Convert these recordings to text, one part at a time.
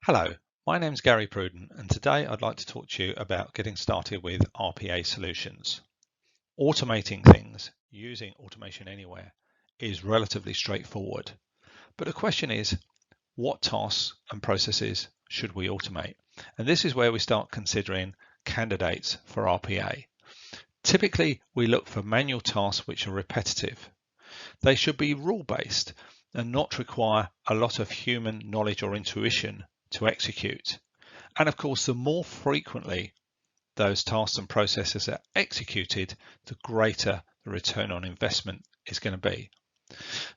Hello, my name's Gary Pruden, and today I'd like to talk to you about getting started with RPA solutions. Automating things using Automation Anywhere is relatively straightforward, but the question is, what tasks and processes should we automate? And this is where we start considering candidates for RPA. Typically, we look for manual tasks which are repetitive. They should be rule-based and not require a lot of human knowledge or intuition to execute. And of course, the more frequently those tasks and processes are executed, the greater the return on investment is going to be.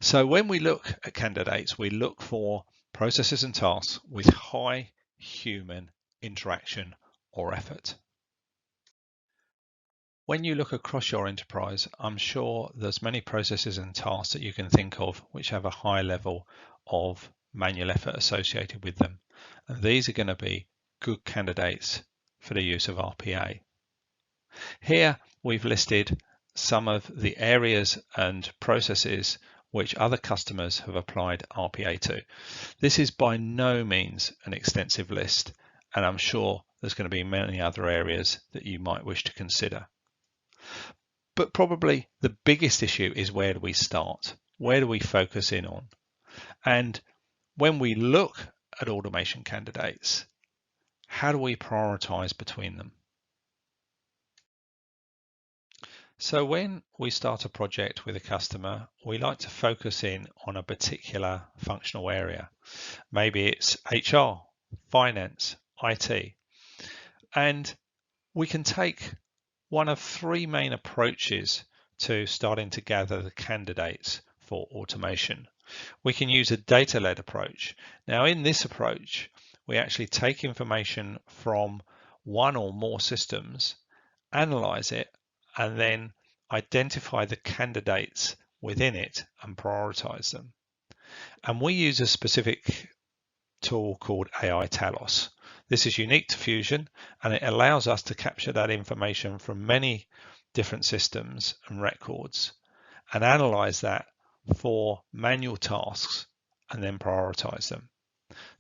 So when we look at candidates, we look for processes and tasks with high human interaction or effort. When you look across your enterprise, I'm sure there's many processes and tasks that you can think of which have a high level of manual effort associated with them. And these are going to be good candidates for the use of RPA. Here we've listed some of the areas and processes which other customers have applied RPA to. This is by no means an extensive list, and I'm sure there's going to be many other areas that you might wish to consider. But probably the biggest issue is, where do we start? Where do we focus in on? And when we look at automation candidates, how do we prioritize between them? So when we start a project with a customer, we like to focus in on a particular functional area. Maybe it's HR, finance, IT. And we can take one of three main approaches to starting to gather the candidates for automation. We can use a data-led approach. Now, in this approach, we actually take information from one or more systems, analyze it, and then identify the candidates within it and prioritize them. And we use a specific tool called AI Talos. This is unique to Fusion, and it allows us to capture that information from many different systems and records and analyze that for manual tasks and then prioritize them.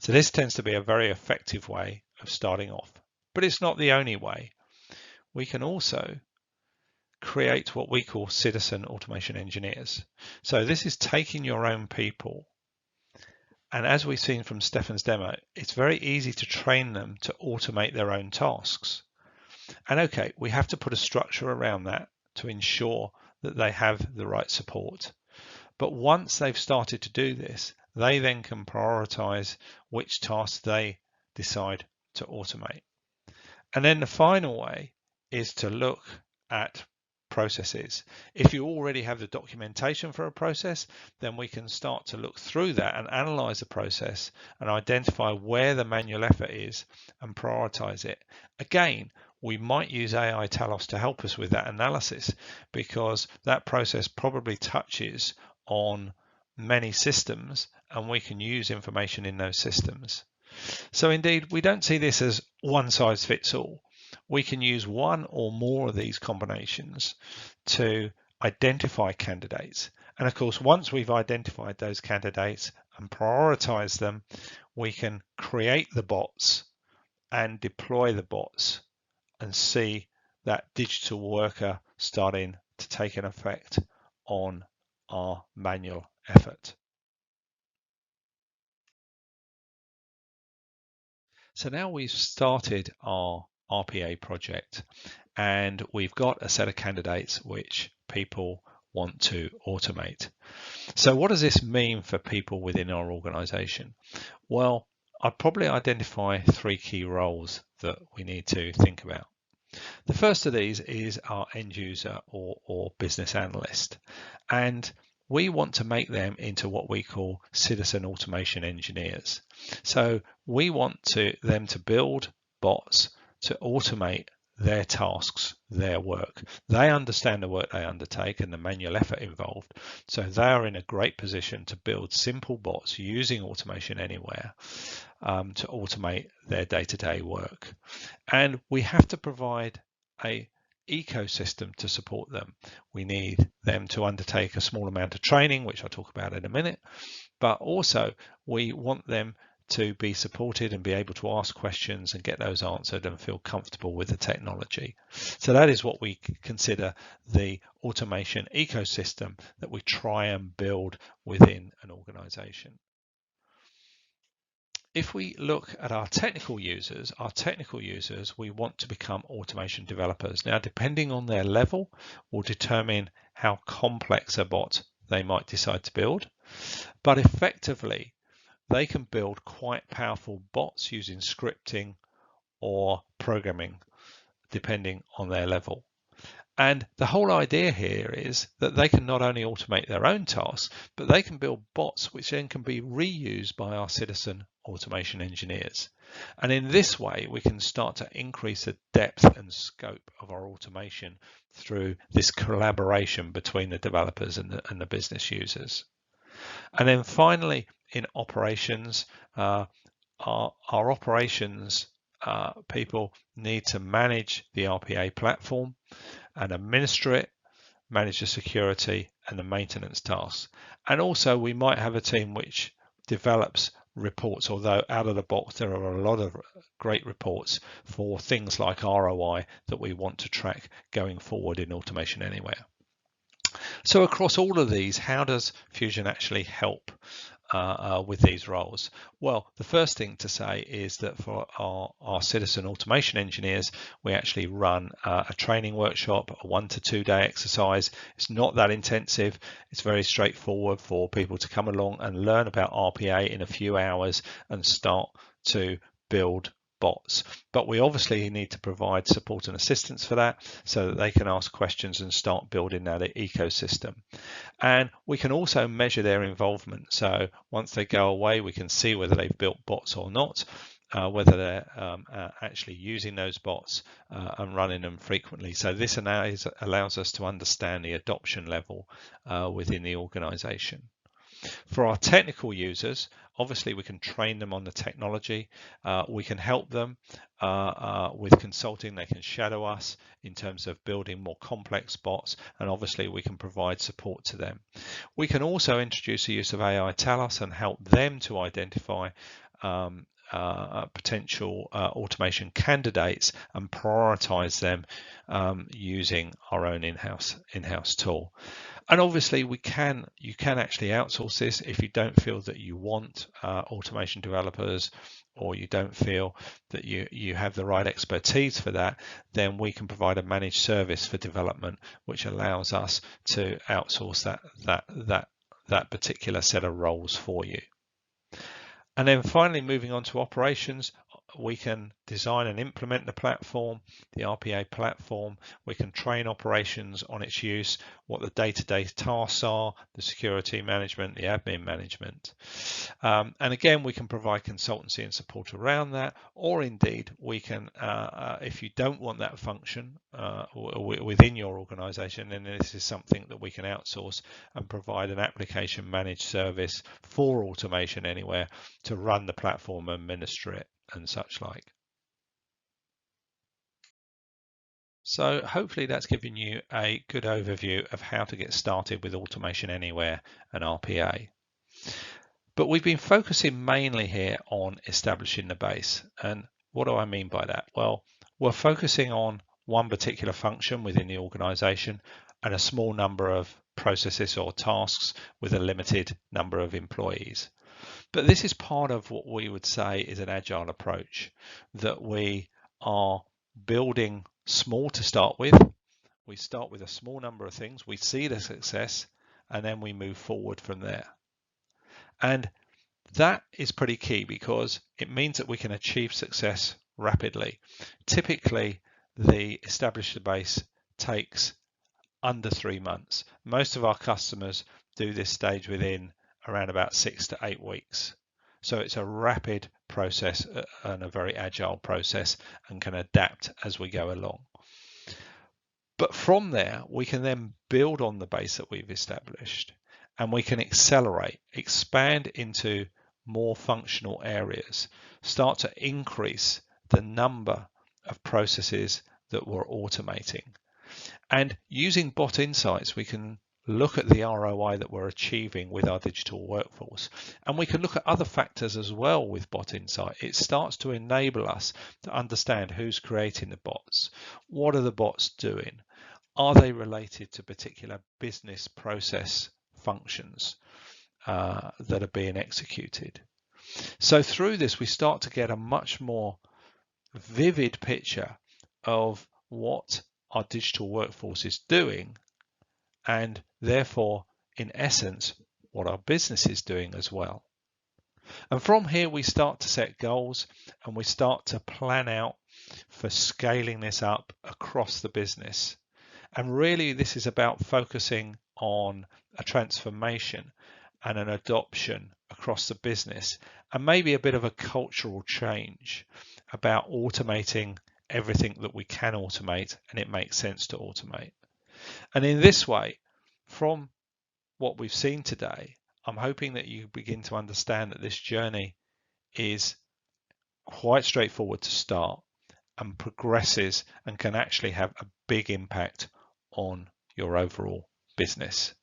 So this tends to be a very effective way of starting off, but it's not the only way. We can also create what we call citizen automation engineers. So this is taking your own people, and as we've seen from Stefan's demo, it's very easy to train them to automate their own tasks. And okay, we have to put a structure around that to ensure that they have the right support. But once they've started to do this, they then can prioritize which tasks they decide to automate. And then the final way is to look at processes. If you already have the documentation for a process, then we can start to look through that and analyze the process and identify where the manual effort is and prioritize it. Again, we might use AI Talos to help us with that analysis, because that process probably touches on many systems and we can use information in those systems. So indeed, we don't see this as one size fits all. We can use one or more of these combinations to identify candidates. And of course, once we've identified those candidates and prioritize them, we can create the bots and deploy the bots and see that digital worker starting to take an effect on our manual effort. So now we've started our RPA project and we've got a set of candidates which people want to automate. So what does this mean for people within our organization? Well, I'd probably identify three key roles that we need to think about. The first of these is our end user or business analyst, and we want to make them into what we call citizen automation engineers. So we want them to build bots to automate their tasks, their work. They understand the work they undertake and the manual effort involved. So they are in a great position to build simple bots using Automation Anywhere to automate their day-to-day work. And we have to provide an ecosystem to support them. We need them to undertake a small amount of training, which I'll talk about in a minute, but also we want them to be supported and be able to ask questions and get those answered and feel comfortable with the technology. So that is what we consider the automation ecosystem that we try and build within an organization. If we look at our technical users, we want to become automation developers. Now, depending on their level, will determine how complex a bot they might decide to build. But effectively, they can build quite powerful bots using scripting or programming, depending on their level. And the whole idea here is that they can not only automate their own tasks, but they can build bots which then can be reused by our citizen automation engineers. And in this way, we can start to increase the depth and scope of our automation through this collaboration between the developers and the business users. And then finally, in operations, our operations people need to manage the RPA platform and administer it, manage the security and the maintenance tasks. And also we might have a team which develops reports, although out of the box there are a lot of great reports for things like ROI that we want to track going forward in Automation Anywhere. So across all of these, how does Fusion actually help with these roles? Well, the first thing to say is that for our citizen automation engineers, we actually run a training workshop, a 1 to 2 day exercise. It's not that intensive. It's very straightforward for people to come along and learn about RPA in a few hours and start to build bots. But we obviously need to provide support and assistance for that so that they can ask questions and start building that ecosystem. And we can also measure their involvement. So once they go away, we can see whether they've built bots or not, whether they're actually using those bots and running them frequently. So this allows us to understand the adoption level within the organization. For our technical users, obviously we can train them on the technology. We can help them with consulting. They can shadow us in terms of building more complex bots, and obviously we can provide support to them. We can also introduce the use of AI Talos and help them to identify potential automation candidates and prioritize them using our own in-house tool. And obviously you can actually outsource this if you don't feel that you want automation developers, or you don't feel that you have the right expertise for that. Then we can provide a managed service for development, which allows us to outsource that particular set of roles for you. And then finally, moving on to operations, we can design and implement the platform, the RPA platform. We can train operations on its use, what the day-to-day tasks are, the security management, the admin management. And again, we can provide consultancy and support around that, or indeed we can, if you don't want that function within your organization, then this is something that we can outsource and provide an application managed service for Automation Anywhere to run the platform, administer it, and such like. So hopefully that's given you a good overview of how to get started with Automation Anywhere and RPA. But we've been focusing mainly here on establishing the base. And what do I mean by that? Well, we're focusing on one particular function within the organization and a small number of processes or tasks with a limited number of employees. But this is part of what we would say is an agile approach, that we are building small to start with. We start with a small number of things, we see the success, and then we move forward from there. And that is pretty key because it means that we can achieve success rapidly. Typically, the established base takes under 3 months. Most of our customers do this stage within around about 6 to 8 weeks. So it's a rapid process and a very agile process and can adapt as we go along. But from there, we can then build on the base that we've established, and we can accelerate, expand into more functional areas, start to increase the number of processes that we're automating. And using bot insights, we can look at the ROI that we're achieving with our digital workforce, and we can look at other factors as well with bot insight. It starts to enable us to understand who's creating the bots, what are the bots doing, are they related to particular business process functions that are being executed. So through this, we start to get a much more vivid picture of what our digital workforce is doing, and therefore, in essence, what our business is doing as well. And from here, we start to set goals and we start to plan out for scaling this up across the business. And really, this is about focusing on a transformation and an adoption across the business, and maybe a bit of a cultural change about automating everything that we can automate and it makes sense to automate. And in this way, from what we've seen today, I'm hoping that you begin to understand that this journey is quite straightforward to start and progresses and can actually have a big impact on your overall business.